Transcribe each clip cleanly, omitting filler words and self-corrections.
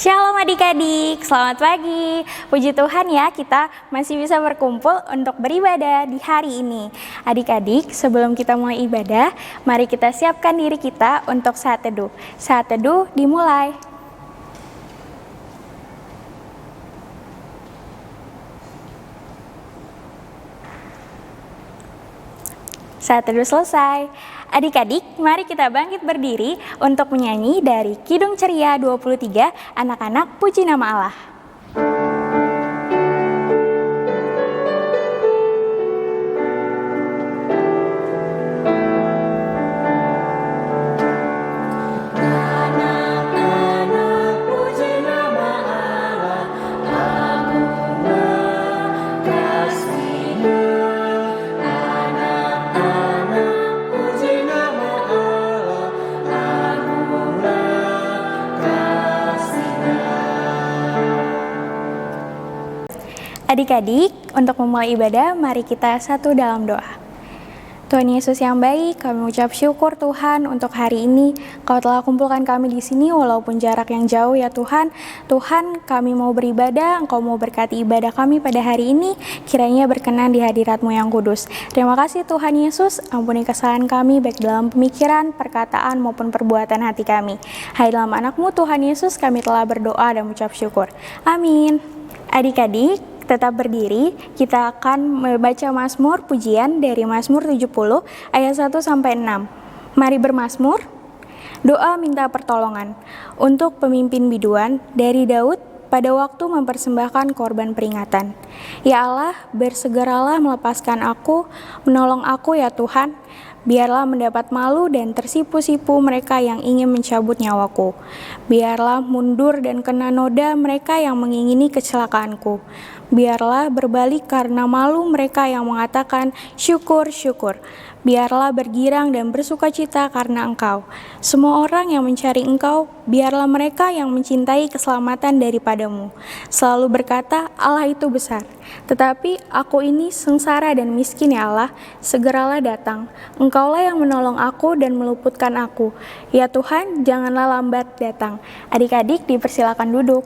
Shalom adik-adik, selamat pagi. Puji Tuhan ya, kita masih bisa berkumpul untuk beribadah di hari ini. Adik-adik, sebelum kita mulai ibadah, mari kita siapkan diri kita untuk saat teduh. Saat teduh dimulai. Saat teduh selesai. Adik-adik, mari kita bangkit berdiri untuk menyanyi dari Kidung Ceria 23, Anak-anak Puji Nama Allah. Adik-adik, untuk memulai ibadah, mari kita satu dalam doa. Tuhan Yesus yang baik, kami ucap syukur Tuhan untuk hari ini. Kau telah kumpulkan kami di sini walaupun jarak yang jauh ya Tuhan. Tuhan, kami mau beribadah, Engkau mau berkati ibadah kami pada hari ini, kiranya berkenan di hadirat-Mu yang kudus. Terima kasih Tuhan Yesus, ampuni kesalahan kami baik dalam pemikiran, perkataan maupun perbuatan hati kami. Hai dalam anak-Mu Tuhan Yesus, kami telah berdoa dan mengucap syukur. Amin. Adik-adik, tetap berdiri, kita akan membaca Mazmur pujian dari Mazmur 70 ayat 1 sampai 6. Mari bermazmur. Doa minta pertolongan untuk pemimpin biduan dari Daud pada waktu mempersembahkan korban peringatan. Ya Allah, bersegeralah melepaskan aku, menolong aku ya Tuhan. Biarlah mendapat malu dan tersipu-sipu mereka yang ingin mencabut nyawaku. Biarlah mundur dan kena noda mereka yang mengingini kecelakaanku. Biarlah berbalik karena malu mereka yang mengatakan syukur, syukur. Biarlah bergirang dan bersukacita karena Engkau. Semua orang yang mencari Engkau, biarlah mereka yang mencintai keselamatan daripadamu. Selalu berkata, Allah itu besar. Tetapi aku ini sengsara dan miskin ya Allah, segeralah datang. Engkaulah yang menolong aku dan meluputkan aku. Ya Tuhan, janganlah lambat datang. Adik-adik dipersilakan duduk.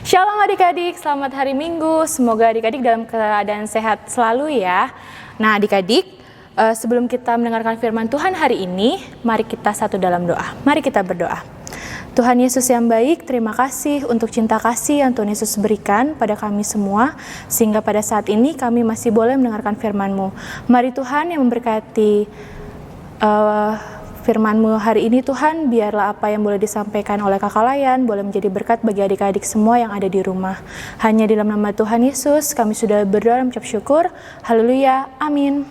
Shalom adik-adik, selamat hari Minggu. Semoga adik-adik dalam keadaan sehat selalu ya. Nah adik-adik, sebelum kita mendengarkan firman Tuhan hari ini, mari kita satu dalam doa. Mari kita berdoa. Tuhan Yesus yang baik, terima kasih untuk cinta kasih yang Tuhan Yesus berikan pada kami semua, sehingga pada saat ini kami masih boleh mendengarkan firman-Mu. Mari Tuhan yang memberkati firman-Mu hari ini Tuhan, biarlah apa yang boleh disampaikan oleh Kakak Layan boleh menjadi berkat bagi adik-adik semua yang ada di rumah. Hanya di dalam nama Tuhan Yesus kami sudah berdoa dan mengucap syukur. Haleluya, amin.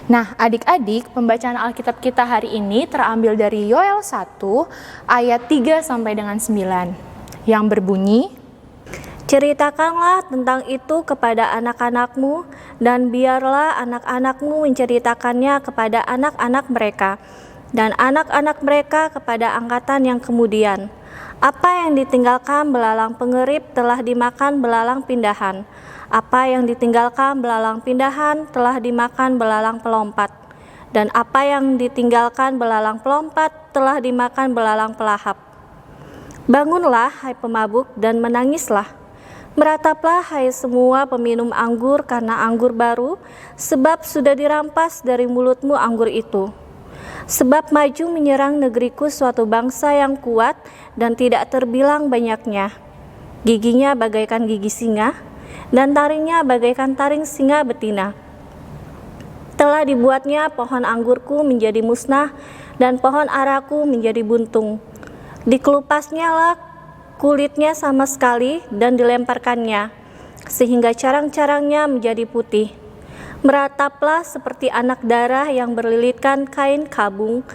Nah adik-adik, pembacaan Alkitab kita hari ini terambil dari Yoel 1 ayat 3 sampai dengan 9 yang berbunyi, ceritakanlah tentang itu kepada anak-anakmu, dan biarlah anak-anakmu menceritakannya kepada anak-anak mereka, dan anak-anak mereka kepada angkatan yang kemudian. Apa yang ditinggalkan belalang pengerip telah dimakan belalang pindahan. Apa yang ditinggalkan belalang pindahan telah dimakan belalang pelompat. Dan apa yang ditinggalkan belalang pelompat telah dimakan belalang pelahap. Bangunlah, hai pemabuk, dan menangislah. Merataplah, hai semua peminum anggur karena anggur baru, sebab sudah dirampas dari mulutmu anggur itu. Sebab maju menyerang negeriku suatu bangsa yang kuat dan tidak terbilang banyaknya. Giginya bagaikan gigi singa, dan taringnya bagaikan taring singa betina. Telah dibuatnya pohon anggurku menjadi musnah dan pohon araku menjadi buntung. Dikelupasnya lah kulitnya sama sekali dan dilemparkannya, sehingga carang-carangnya menjadi putih. Merataplah seperti anak darah yang berlilitkan kain kabung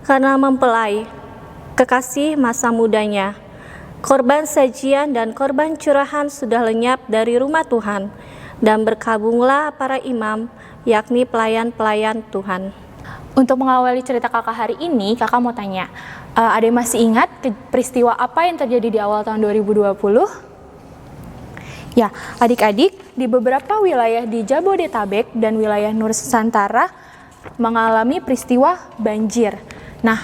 karena mempelai kekasih masa mudanya. Korban sajian dan korban curahan sudah lenyap dari rumah Tuhan, dan berkabunglah para imam, yakni pelayan-pelayan Tuhan. Untuk mengawali cerita kakak hari ini, kakak mau tanya, ada yang masih ingat peristiwa apa yang terjadi di awal tahun 2020? Ya, adik-adik, di beberapa wilayah di Jabodetabek dan wilayah Nusantara mengalami peristiwa banjir. Nah,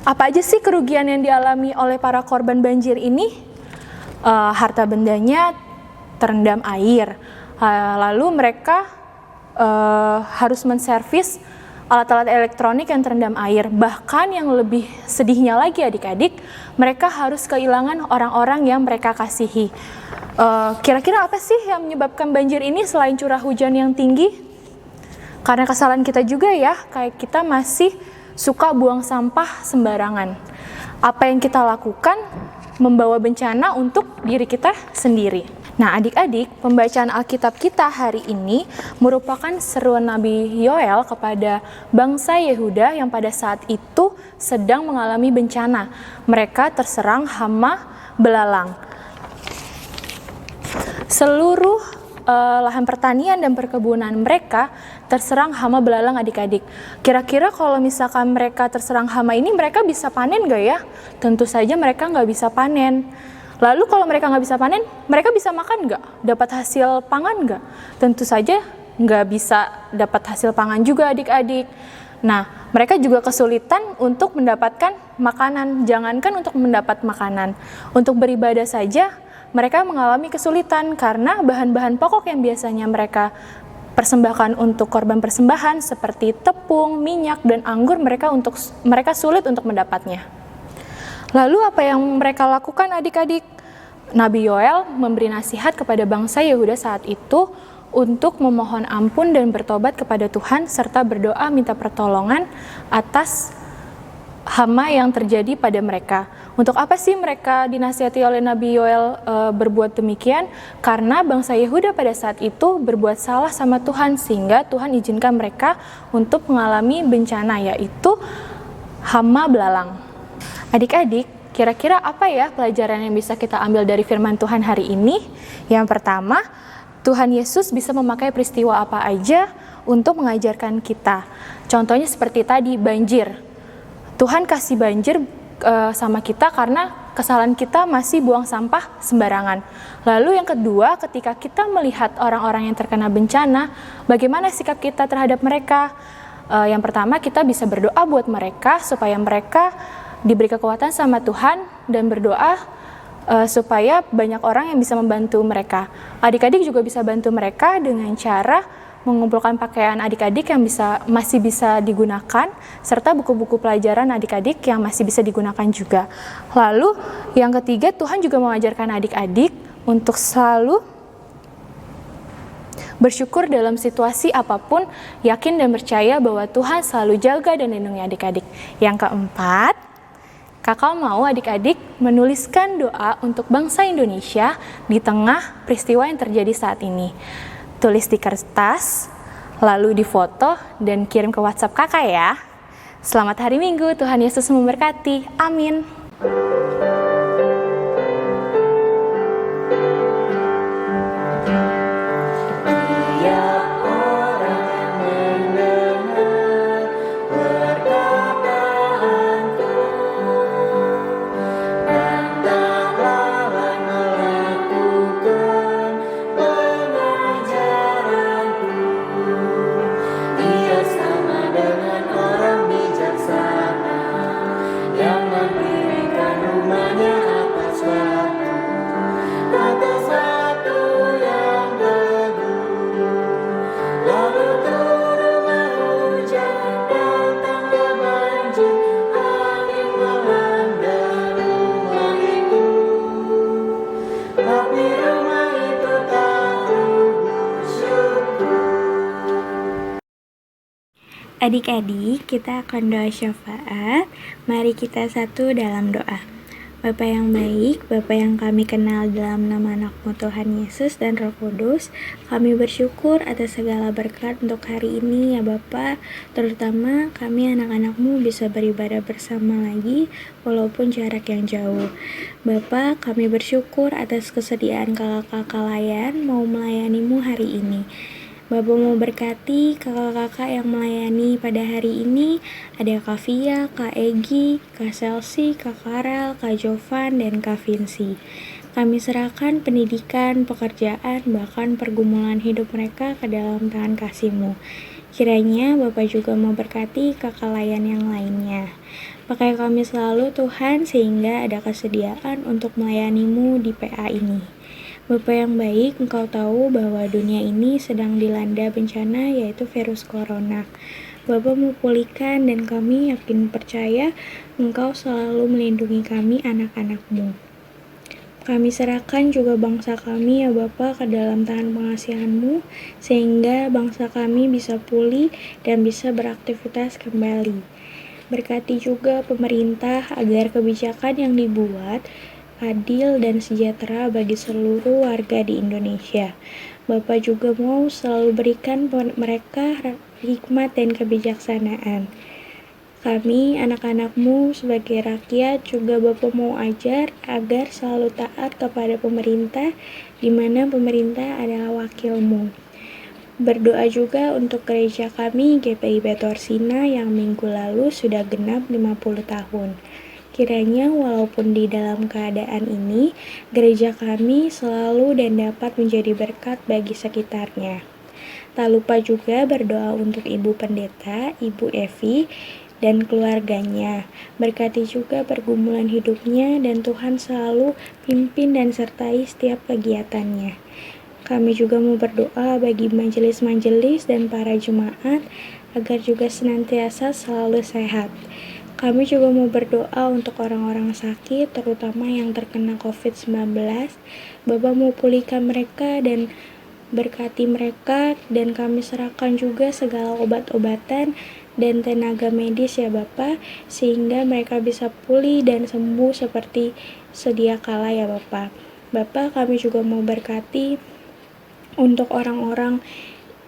apa aja sih kerugian yang dialami oleh para korban banjir ini? Harta bendanya terendam air, lalu mereka harus menservis alat-alat elektronik yang terendam air. Bahkan yang lebih sedihnya lagi adik-adik, mereka harus kehilangan orang-orang yang mereka kasihi. Kira-kira apa sih yang menyebabkan banjir ini selain curah hujan yang tinggi? Karena kesalahan kita juga ya, kayak kita masih suka buang sampah sembarangan. Apa yang kita lakukan membawa bencana untuk diri kita sendiri. Nah, adik-adik, pembacaan Alkitab kita hari ini merupakan seruan Nabi Yoel kepada bangsa Yehuda yang pada saat itu sedang mengalami bencana. Mereka terserang hama belalang. Seluruh lahan pertanian dan perkebunan mereka terserang hama belalang adik-adik. Kira-kira kalau misalkan mereka terserang hama ini, mereka bisa panen gak ya? Tentu saja mereka nggak bisa panen. Lalu kalau mereka nggak bisa panen, mereka bisa makan nggak? Dapat hasil pangan nggak? Tentu saja nggak bisa dapat hasil pangan juga adik-adik. Nah, mereka juga kesulitan untuk mendapatkan makanan. Jangankan untuk mendapat makanan, untuk beribadah saja mereka mengalami kesulitan karena bahan-bahan pokok yang biasanya mereka persembahkan untuk korban persembahan seperti tepung, minyak, dan anggur mereka sulit untuk mendapatnya. Lalu apa yang mereka lakukan adik-adik? Nabi Yoel memberi nasihat kepada bangsa Yehuda saat itu untuk memohon ampun dan bertobat kepada Tuhan serta berdoa minta pertolongan atas hama yang terjadi pada mereka. Untuk apa sih mereka dinasihati oleh Nabi Yoel berbuat demikian? Karena bangsa Yehuda pada saat itu berbuat salah sama Tuhan sehingga Tuhan izinkan mereka untuk mengalami bencana, yaitu hama belalang. Adik-adik, kira-kira apa ya pelajaran yang bisa kita ambil dari firman Tuhan hari ini? Yang pertama, Tuhan Yesus bisa memakai peristiwa apa aja untuk mengajarkan kita. Contohnya seperti tadi, banjir. Tuhan kasih banjir sama kita karena kesalahan kita masih buang sampah sembarangan. Lalu yang kedua, ketika kita melihat orang-orang yang terkena bencana, bagaimana sikap kita terhadap mereka? Yang pertama, kita bisa berdoa buat mereka supaya mereka diberi kekuatan sama Tuhan dan berdoa supaya banyak orang yang bisa membantu mereka. Adik-adik juga bisa bantu mereka dengan cara mengumpulkan pakaian adik-adik yang masih bisa digunakan, serta buku-buku pelajaran adik-adik yang masih bisa digunakan juga. Lalu yang ketiga, Tuhan juga mengajarkan adik-adik untuk selalu bersyukur dalam situasi apapun, yakin dan percaya bahwa Tuhan selalu jaga dan lindungi adik-adik. Yang keempat, kakak mau adik-adik menuliskan doa untuk bangsa Indonesia di tengah peristiwa yang terjadi saat ini. Tulis di kertas, lalu difoto dan kirim ke WhatsApp kakak ya. Selamat hari Minggu, Tuhan Yesus memberkati. Amin. Sama dengan orang bijaksana yang memberi Adik-adik, kita akan doa syafaat. Mari kita satu dalam doa. Bapa yang baik, Bapa yang kami kenal dalam nama anak-Mu Tuhan Yesus dan Roh Kudus, kami bersyukur atas segala berkat untuk hari ini ya Bapa. Terutama kami anak-anak-Mu bisa beribadah bersama lagi walaupun jarak yang jauh. Bapa, kami bersyukur atas kesediaan kakak-kakak layan mau melayani-Mu hari ini. Bapak mau berkati kakak-kakak yang melayani pada hari ini. Ada Kak Via, Kak Egi, Kak Selsi, Kak Karel, Kak Jovan, dan Kak Vinci. Kami serahkan pendidikan, pekerjaan, bahkan pergumulan hidup mereka ke dalam tangan kasih-Mu. Kiranya Bapak juga mau berkati kakak layan yang lainnya. Pakai kami selalu Tuhan sehingga ada kesediaan untuk melayani-Mu di PA ini. Bapak yang baik, Engkau tahu bahwa dunia ini sedang dilanda bencana yaitu virus corona. Bapak mau pulihkan dan kami yakin percaya Engkau selalu melindungi kami anak-anak-Mu. Kami serahkan juga bangsa kami ya Bapak ke dalam tangan pengasihan-Mu sehingga bangsa kami bisa pulih dan bisa beraktivitas kembali. Berkati juga pemerintah agar kebijakan yang dibuat adil dan sejahtera bagi seluruh warga di Indonesia. Bapak juga mau selalu berikan mereka hikmat dan kebijaksanaan. Kami, anak-anak-Mu sebagai rakyat, juga Bapak mau ajar agar selalu taat kepada pemerintah, di mana pemerintah adalah wakil-Mu. Berdoa juga untuk gereja kami, GPI Betorsina, yang minggu lalu sudah genap 50 tahun. Kiranya walaupun di dalam keadaan ini, gereja kami selalu dan dapat menjadi berkat bagi sekitarnya. Tak lupa juga berdoa untuk Ibu Pendeta, Ibu Evi, dan keluarganya. Berkati juga pergumulan hidupnya dan Tuhan selalu pimpin dan sertai setiap kegiatannya. Kami juga mau berdoa bagi majelis-majelis dan para jemaat agar juga senantiasa selalu sehat. Kami juga mau berdoa untuk orang-orang sakit, terutama yang terkena COVID-19. Bapak mau pulihkan mereka dan berkati mereka, dan kami serahkan juga segala obat-obatan dan tenaga medis ya Bapak, sehingga mereka bisa pulih dan sembuh seperti sedia kala ya Bapak. Bapak, kami juga mau berkati untuk orang-orang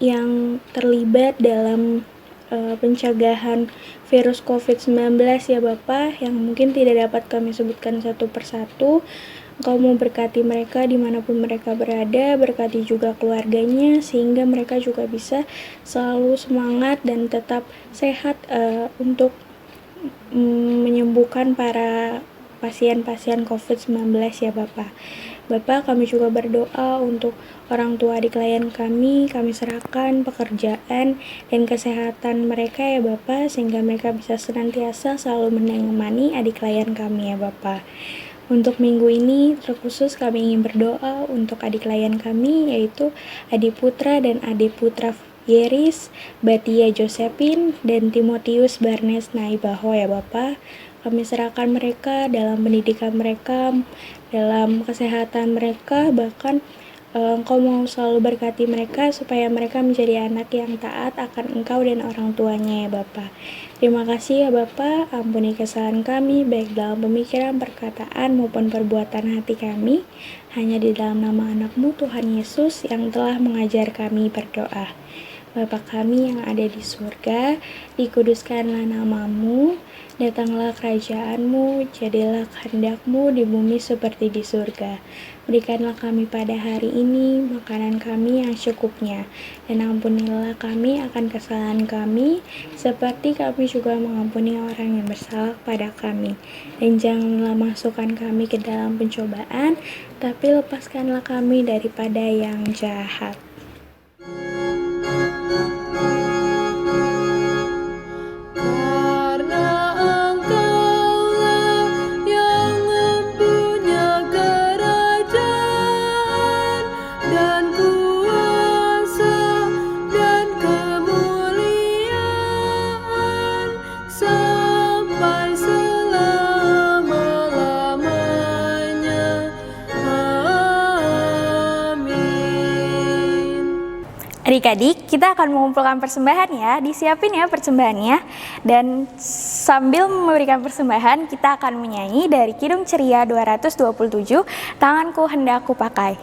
yang terlibat dalam pencegahan virus COVID-19 ya Bapak, yang mungkin tidak dapat kami sebutkan satu persatu. Engkau mau berkati mereka dimanapun mereka berada, berkati juga keluarganya sehingga mereka juga bisa selalu semangat dan tetap sehat untuk menyembuhkan para pasien-pasien COVID-19 ya Bapak. Bapak, kami juga berdoa untuk orang tua adik klien kami serahkan pekerjaan dan kesehatan mereka ya Bapak, sehingga mereka bisa senantiasa selalu menemani adik klien kami ya Bapak. Untuk minggu ini terkhusus kami ingin berdoa untuk adik klien kami, yaitu Adik Putra dan Adik Putra Yeris, Batia Josephine, dan Timotius Barnes Naibaho ya Bapak. Kami serahkan mereka dalam pendidikan mereka, dalam kesehatan mereka, bahkan Engkau mau selalu berkati mereka supaya mereka menjadi anak yang taat akan Engkau dan orang tuanya ya Bapak. Terima kasih ya Bapak, ampuni kesalahan kami baik dalam pemikiran, perkataan maupun perbuatan hati kami, hanya di dalam nama anak-Mu Tuhan Yesus yang telah mengajar kami berdoa. Bapa kami yang ada di surga, dikuduskanlah nama-Mu, datanglah kerajaan-Mu, jadilah kehendak-Mu di bumi seperti di surga. Berikanlah kami pada hari ini makanan kami yang secukupnya, dan ampunilah kami akan kesalahan kami, seperti kami juga mengampuni orang yang bersalah pada kami. Dan janganlah masukkan kami ke dalam pencobaan, tapi lepaskanlah kami daripada yang jahat. Adik-adik, kita akan mengumpulkan persembahan ya, disiapin ya persembahannya. Dan sambil memberikan persembahan, kita akan menyanyi dari Kidung Ceria 227, Tanganku Hendak Kupakai.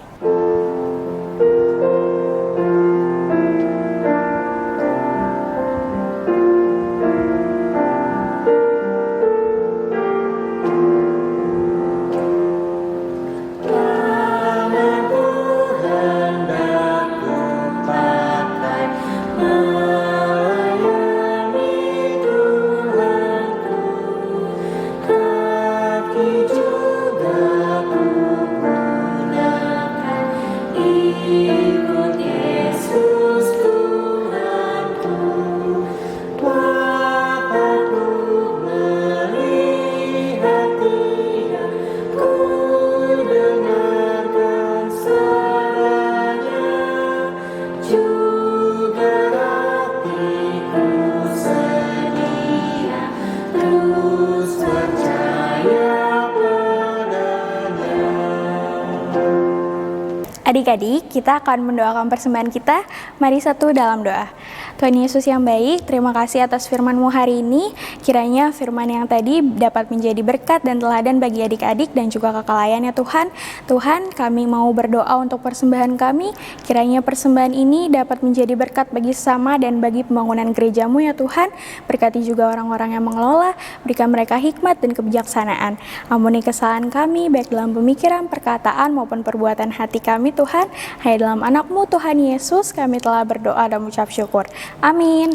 Adik-adik, kita akan mendoakan persembahan kita. Mari satu dalam doa. Tuhan Yesus yang baik, terima kasih atas firman-Mu hari ini. Kiranya firman yang tadi dapat menjadi berkat dan teladan bagi adik-adik dan juga kakak layan ya Tuhan. Tuhan, kami mau berdoa untuk persembahan kami. Kiranya persembahan ini dapat menjadi berkat bagi sesama dan bagi pembangunan gereja-Mu ya Tuhan. Berkati juga orang-orang yang mengelola, berikan mereka hikmat dan kebijaksanaan. Ampuni kesalahan kami, baik dalam pemikiran, perkataan, maupun perbuatan hati kami Tuhan. Hanya dalam anak-Mu Tuhan Yesus kami telah berdoa dan mengucap syukur. Amin.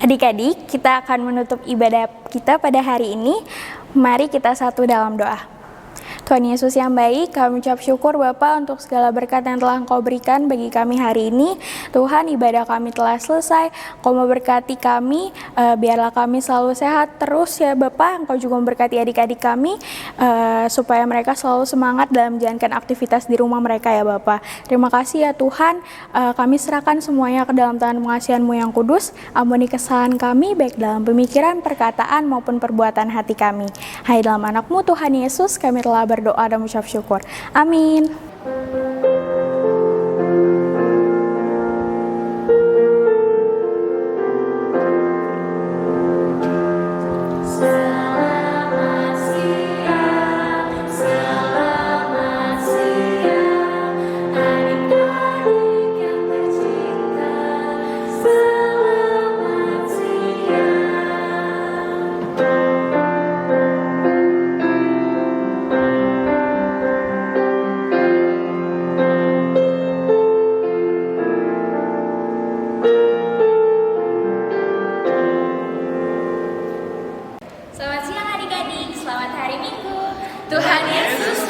Adik-adik, kita akan menutup ibadah kita pada hari ini. Mari kita satu dalam doa. Tuhan Yesus yang baik, kami ucap syukur Bapa untuk segala berkat yang telah Engkau berikan bagi kami hari ini. Tuhan, ibadah kami telah selesai. Engkau memberkati kami, biarlah kami selalu sehat terus ya Bapa. Engkau juga memberkati adik-adik kami, supaya mereka selalu semangat dalam menjalankan aktivitas di rumah mereka ya Bapa. Terima kasih ya Tuhan, kami serahkan semuanya ke dalam tangan pengasihan-Mu yang kudus. Ampuni kesalahan kami, baik dalam pemikiran, perkataan, maupun perbuatan hati kami. Hai dalam anak-Mu Tuhan Yesus, kami telah berdoa dan mengucap syukur. Amin. Selamat siang adik-adik, selamat hari Minggu. Tuhan Yesus